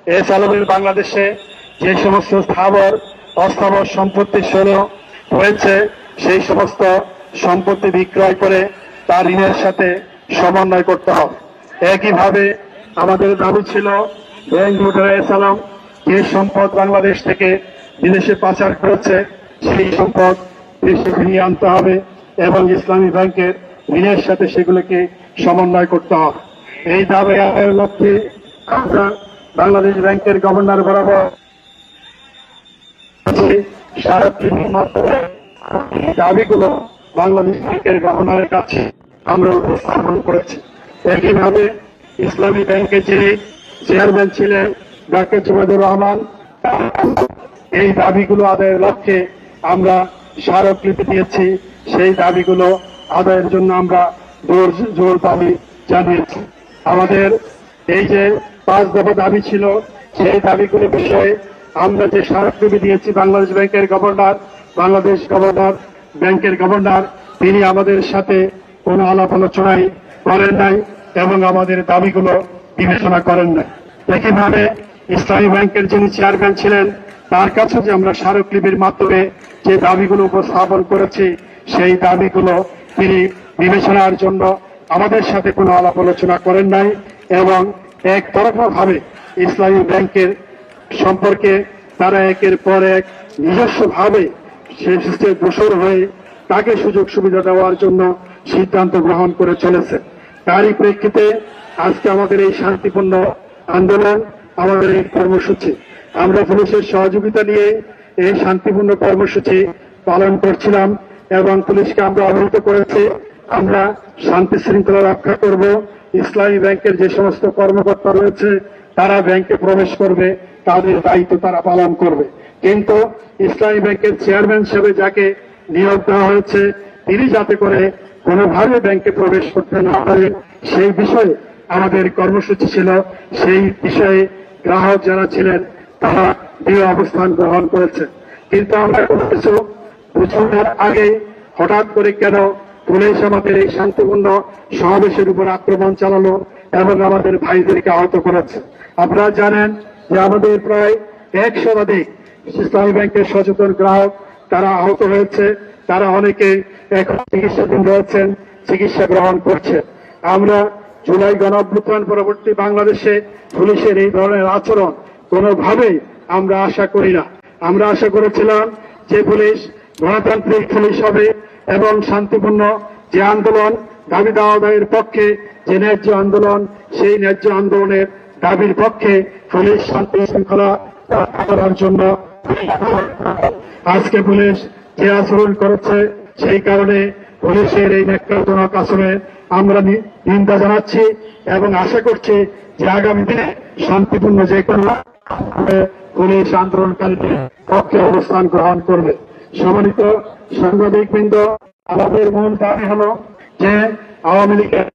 এছাড়াও বাংলাদেশে যে সমস্ত স্থাবর অস্থাবর সম্পত্তি হয়েছে সেই সমস্ত সম্পত্তি বিক্রয় করে তার ঋণের সাথে সমন্বয় করতে হবে। একইভাবে আমাদের দাবি ছিল ব্যাংক লুটেরা সালাম যে সম্পদ বাংলাদেশ থেকে বিদেশে পাচার করেছে সেই সম্পদ দেশে ফিরিয়ে আনতে হবে এবং ইসলামী ব্যাংকের ঋণের সাথে সেগুলোকে সমন্বয় করতে হবে। এই দাবি আদায়ের লক্ষ্যে আমরা বাংলাদেশ ব্যাংকের গভর্নর বরাবর দাবিগুলো বাংলাদেশ ব্যাংকের গভর্নরের কাছে আমরা উপস্থাপন করেছি। একইভাবে ইসলামী ব্যাংকের যিনি চেয়ারম্যান ছিলেন ডক্টর জুবাইদুর রহমান, এই দাবিগুলো আদায়ের লক্ষ্যে আমরা স্মারকলিপি দিয়েছি। সেই দাবিগুলো আদায়ের জন্য আমরা জোর দাবি জানিয়েছি। আমাদের এই যে 5 দফা দাবি ছিল সেই দাবিগুলো বিষয়ে আমরা যে স্মারকলিপি দিয়েছি বাংলাদেশ ব্যাংকের গভর্নর, বাংলাদেশ ব্যাংকের গভর্নর তিনি আমাদের সাথে কোনো আলাপ আলোচনাই করেন নাই এবং আমাদের দাবিগুলো বিবেচনা করেন নাই। একইভাবে ইসলামী ব্যাংকের যিনি চেয়ারম্যান ছিলেন তার কাছে যে আমরা স্মারকলিপির মাধ্যমে যে দাবিগুলো উপস্থাপন করেছি সেই দাবিগুলো তিনি বিবেচনার জন্য আমাদের সাথে কোনো আলাপ আলোচনা করেন নাই এবং একতরফা ভাবে ইসলামী ব্যাংকের সম্পর্কে তারা একের পর এক নিজস্ব ভাবে সে দোষর হয়ে তাকে সুযোগ সুবিধা দেওয়ার জন্য সিদ্ধান্ত গ্রহণ করে চলেছে। তারই প্রেক্ষিতে আজকে আমাদের এই শান্তিপূর্ণ আন্দোলন, আমাদের এই কর্মসূচি, আমরা পুলিশের সহযোগিতা নিয়ে এই শান্তিপূর্ণ কর্মসূচি পালন করছিলাম এবং পুলিশকে আমরা অবহিত করেছি আমরা শান্তি শৃঙ্খলা রক্ষা করব। ইসলামী ব্যাংকের যে সমস্ত কর্মকর্তা রয়েছে তারা ব্যাংকে প্রবেশ করবে, তাদের দায়িত্ব তারা পালন করবে, কিন্তু ইসলামী ব্যাংকের চেয়ারম্যান হিসেবে যাকে নিয়োগ দেওয়া হয়েছে তিনি যাতে করে কোনোভাবে ব্যাংকে প্রবেশ করতে না পারে সেই বিষয়ে আমাদের কর্মসূচি ছিল। সেই বিষয়ে গ্রাহক যারা ছিলেন তারা দৃঢ় অবস্থান গ্রহণ করেছে। কিন্তু আমরা কোনো কিছু বুঝানোর আগে হঠাৎ করে কেন পুলিশ আমাদের এই শান্তিপূর্ণ সমাবেশের উপর আক্রমণ চালালো এবং আমাদের ভাইদেরকে আহত করেছে? আপনারা জানেন যে আমাদের প্রায় 100 ইসলামী ব্যাংকের সচেতন গ্রাহক তারা আহত হয়েছে, তারা অনেকে এখন চিকিৎসাধীন রয়েছেন, চিকিৎসা গ্রহণ করছে। আমরা জুলাই গণঅভ্যুত্থান পরবর্তী বাংলাদেশে পুলিশের এই ধরনের আচরণ কোনোভাবেই আমরা আশা করি না। আমরা আশা করেছিলাম যে পুলিশ গণতান্ত্রিক পুলিশ হবে এবং শান্তিপূর্ণ যে আন্দোলন, দাবি দাওয়ার পক্ষে যে ন্যায্য আন্দোলন, সেই ন্যায্য আন্দোলনের দাবির পক্ষে পুলিশ শান্তি শৃঙ্খলা করার জন্য আজকে পুলিশ যে আচরণ করেছে সেই কারণে পুলিশের এই ন্যাক্কারজনক আচরণে আমরা নিন্দা জানাচ্ছি এবং আশা করছি যে আগামী দিনে শান্তিপূর্ণ যে কোনো পুলিশ আন্দোলনকারীদের পক্ষে অবস্থান গ্রহণ করবে। সম্মানিত সাংবাদিকবৃন্দ, আমাদের মূল দাবি হল যে আওয়ামী লীগের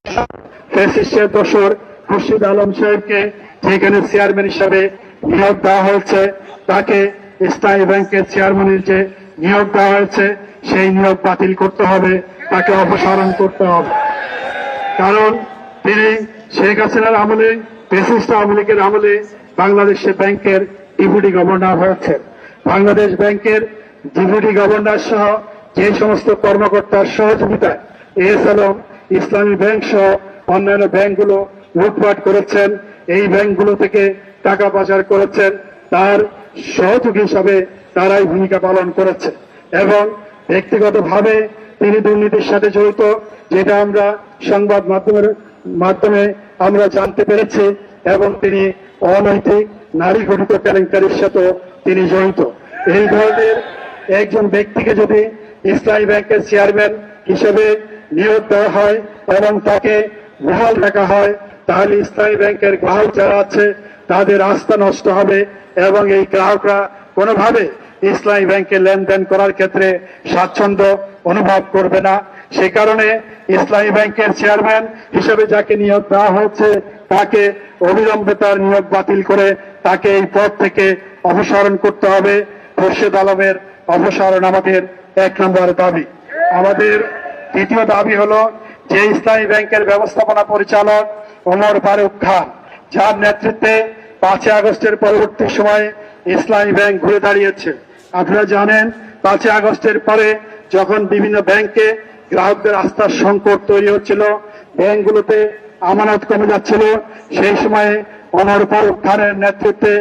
ফ্যাসিস্টের দোসর খুরশিদ আলম সাহেবকে যেখানে চেয়ারম্যান হিসাবে নিয়োগ দেওয়া হয়েছে তাকে ইসলামী ব্যাংকের চেয়ারম্যানের যে নিয়োগ দেওয়া হয়েছে সেই নিয়োগ বাতিল করতে হবে, তাকে অপসারণ করতে হবে। কারণ তিনি শেখ হাসিনার আমলে, ফ্যাসিস্ট আওয়ামী লীগের আমলে বাংলাদেশের ব্যাংকের ডেপুটি গভর্নর হয়েছেন। বাংলাদেশ ব্যাংকের ডেপুটি গভর্নর সহ যে সমস্ত কর্মকর্তার সহযোগিতায় এএসএলএম, ইসলামী ব্যাংক সহ অন্যান্য ব্যাংকগুলো লুটপাট করেছেন, এই ব্যাংকগুলো থেকে টাকা পাচার করেছেন, তার সহযোগী হিসাবে তারাই ভূমিকা পালন করেছে এবং ব্যক্তিগতভাবে তিনি দুর্নীতির সাথে জড়িত, যেটা আমরা সংবাদ মাধ্যমে আমরা জানতে পেরেছি এবং তিনি অনৈতিক নারী গঠিত কেলেঙ্কারির সাথে তিনি জড়িত। এই ধরনের একজন ব্যক্তিকে যদি ইসলামী ব্যাংকের চেয়ারম্যান হিসেবে নিয়োগ দেওয়া হয় এবং তাকে বহাল রাখা হয় তাহলে ইসলামী ব্যাংকের গ্রাহক যারা আছে তাদের আস্থা নষ্ট হবে এবং এই গ্রাহকরা কোনোভাবে ইসলামী ব্যাংকে লেনদেন করার ক্ষেত্রে স্বাচ্ছন্দ্য অনুভব করবে না। সে কারণে ইসলামী ব্যাংকের চেয়ারম্যান হিসেবে যাকে নিয়োগ দেওয়া হয়েছে তাকে অবিলম্বে তার নিয়োগ বাতিল করে তাকে এই পদ থেকে অপসারণ করতে হবে। খুরশিদ আলমের অপসারণ আমাদের 1 নম্বর দাবি। আমাদের দ্বিতীয় দাবি হলো যে ইসলামী ব্যাংকের ব্যবস্থাপনা পরিচালক ওমর ফারুক খান, যার নেতৃত্বে 5 আগস্টের পরবর্তী সময়ে ইসলামী ব্যাংক ঘুরে দাঁড়িয়েছে। আপনারা জানেন 5 আগস্টের পরে যখন বিভিন্ন ব্যাংকে গ্রাহকদের আস্থার সংকট তৈরি হচ্ছিল, ব্যাংকগুলোতে আমানত কমে যাচ্ছিল, সেই সময়ে ওমর ফারুক খানের নেতৃত্বে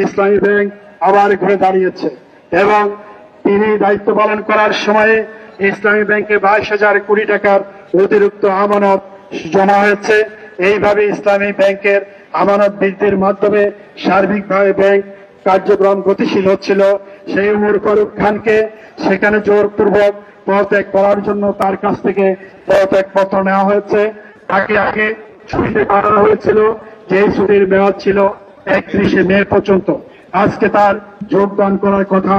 ইসলামী ব্যাংক আবার ঘুরে দাঁড়িয়েছে এবং তিনি দায়িত্ব পালন করার সময়ে ইসলামী ব্যাংকে 22,000 কোটি টাকার অতিরিক্ত আমানত জমা হয়েছে। এইভাবে ইসলামী ব্যাংকের আমানত বৃদ্ধির মাধ্যমে সার্বিকভাবে ব্যাংক কার্যক্রম গতিশীল হচ্ছিল। সেই ওমর ফারুক খানকে সেখানে জোরপূর্বক পদত্যাগ করার জন্য তার কাছ থেকে পদত্যাগপত্র নেওয়া হয়েছে। তাকে আগে ছুটিতে পাঠানো হয়েছিল, যে ছুটির মেয়াদ ছিল 31শে মে পর্যন্ত। আজকে তার যোগদান করার কথা।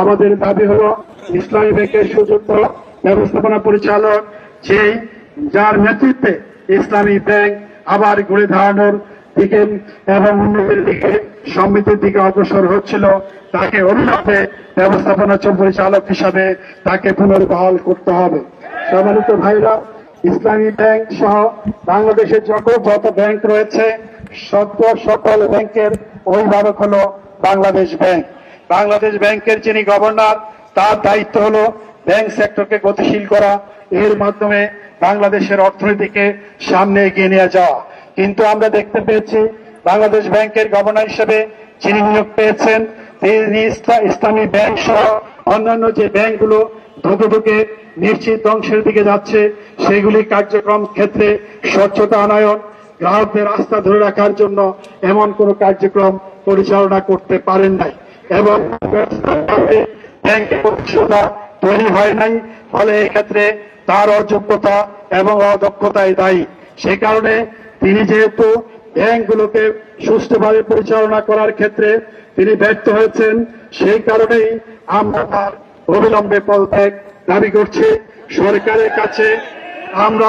আমাদের দাবি হলো ইসলামী ব্যাংকের সুযোগ্য ব্যবস্থাপনা পরিচালক, যার নেতৃত্বে ইসলামী ব্যাংক আবার ঘুরে দাঁড়ানোর দিকে এবং উন্নতির দিকে, সমৃদ্ধির দিকে অগ্রসর হচ্ছিল, তাকে অবিলম্বে ব্যবস্থাপনা পরিচালক হিসাবে তাকে পুনর্বহাল করতে হবে। সম্মানিত ভাইরা, ইসলামী ব্যাংক সহ বাংলাদেশের যত ব্যাংক রয়েছে সকল ব্যাংকের অভিভাবক হলো বাংলাদেশ ব্যাংক। বাংলাদেশ ব্যাংকের যিনি গভর্নর, তার দায়িত্ব হলো ব্যাংক সেক্টরকে গতিশীল করা, এর মাধ্যমে বাংলাদেশের অর্থনীতিকে সামনে এগিয়ে নিয়ে যাওয়া। কিন্তু আমরা দেখতে পেয়েছি বাংলাদেশ ব্যাংকের গভর্নর হিসেবে যিনি নিয়োগ পেয়েছেন, তিনি ইসলামী ব্যাংক সহ অন্যান্য যে ব্যাংকগুলো ধুকে নিশ্চিত ধ্বংসের দিকে যাচ্ছে, সেগুলি কার্যক্রম ক্ষেত্রে স্বচ্ছতা আনয়ন, গ্রাহকদের আস্থা ধরে রাখার জন্য এমন কোন কার্যক্রম পরিচালনা করতে পারেন নাই এবং ব্যাংকের স্বচ্ছতা তৈরি হয় নাই। ফলে এক্ষেত্রে তার অযোগ্যতা এবং অদক্ষতায় দায়ী। সেই কারণে তিনি যেহেতু ব্যাংকগুলোকে সুষ্ঠুভাবে পরিচালনা করার ক্ষেত্রে তিনি ব্যর্থ হয়েছেন, সেই কারণেই আমরা তার অবিলম্বে পদত্যাগ দাবি করছি। সরকারের কাছে আমরা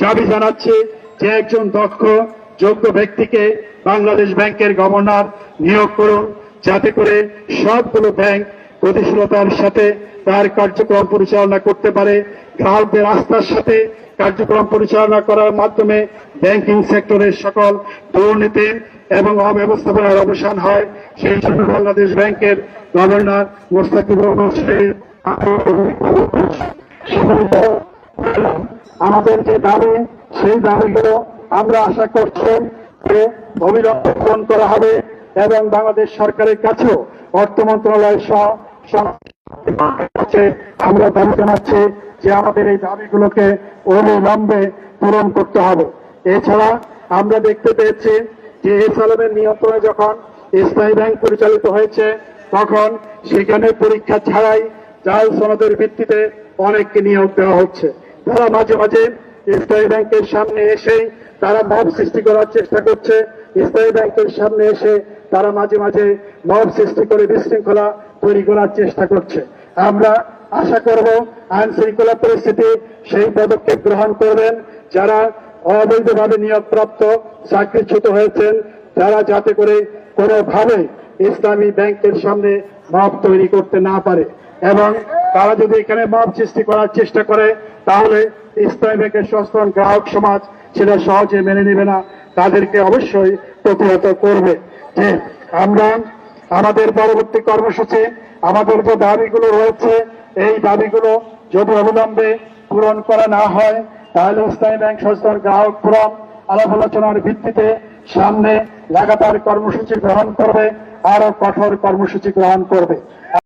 দাবি জানাচ্ছি যে একজন দক্ষ যোগ্য ব্যক্তিকে বাংলাদেশ ব্যাংকের গভর্নর নিয়োগ করুন, যাতে করে সবগুলো ব্যাংক গতিশীলতার সাথে তার কার্যক্রম পরিচালনা করতে পারে, গ্রাহকদের আস্থার সাথে কার্যক্রম পরিচালনা করার মাধ্যমে ব্যাংকিং সেক্টরের সকল দুর্নীতি এবং অব্যবস্থাপনার অবসান হয়। সেই জন্য বাংলাদেশ ব্যাংকের গভর্নর মোস্তাকিবুর রহমান আমাদের যে দাবি, সেই দাবিগুলো আমরা আশা করছি যে অবিলম্বে পূরণ করা হবে এবং বাংলাদেশ সরকারের কাছেও অর্থ মন্ত্রণালয় সহ আমরা দাবি জানাচ্ছি যে আমাদের এই দাবিগুলোকে অবিলম্বে পূরণ করতে হবে। এছাড়া আমরা দেখতে পেয়েছি যে এসআলএমের নিয়ন্ত্রণে যখন ইসলামী ব্যাংক পরিচালিত হয়েছে, তখন সেখানে পরীক্ষা ছাড়াই জাল সনদের ভিত্তিতে অনেককে নিয়োগ দেওয়া হচ্ছে। তারা মাঝে মাঝে ইসলামী ব্যাংকের সামনে এসে তারা মব সৃষ্টি করার চেষ্টা করছে। ইসলামী ব্যাংকের সামনে এসে তারা মাঝে মাঝে মব সৃষ্টি করে বিশৃঙ্খলা তৈরি করার চেষ্টা করছে। আমরা আশা করব আইন শৃঙ্খলা পরিস্থিতি সেই পদক্ষেপ গ্রহণ করবেন, যারা অবৈধভাবে নিয়োগপ্রাপ্ত চাকরিচ্যুত হয়েছেন, তারা যাতে করে কোনোভাবে ইসলামী ব্যাংকের সামনে মব তৈরি করতে না পারে এবং তারা যদি এখানে মব সৃষ্টি করার চেষ্টা করে, তাহলে ইসলামী ব্যাংকের সচেতন গ্রাহক সমাজ সেটা সহজে মেনে নেবে না, তাদেরকে অবশ্যই প্রতিহত করবে। যে আমরা আমাদের পরবর্তী কর্মসূচি, আমাদের যে দাবিগুলো রয়েছে, এই দাবিগুলো যদি অবিলম্বে পূরণ করা না হয়, তাহলে ইসলামী ব্যাংক সচেতন গ্রাহক ফোরাম আলাপ আলোচনার ভিত্তিতে সামনে লাগাতার কর্মসূচি গ্রহণ করবে, আরো কঠোর কর্মসূচি গ্রহণ করবে।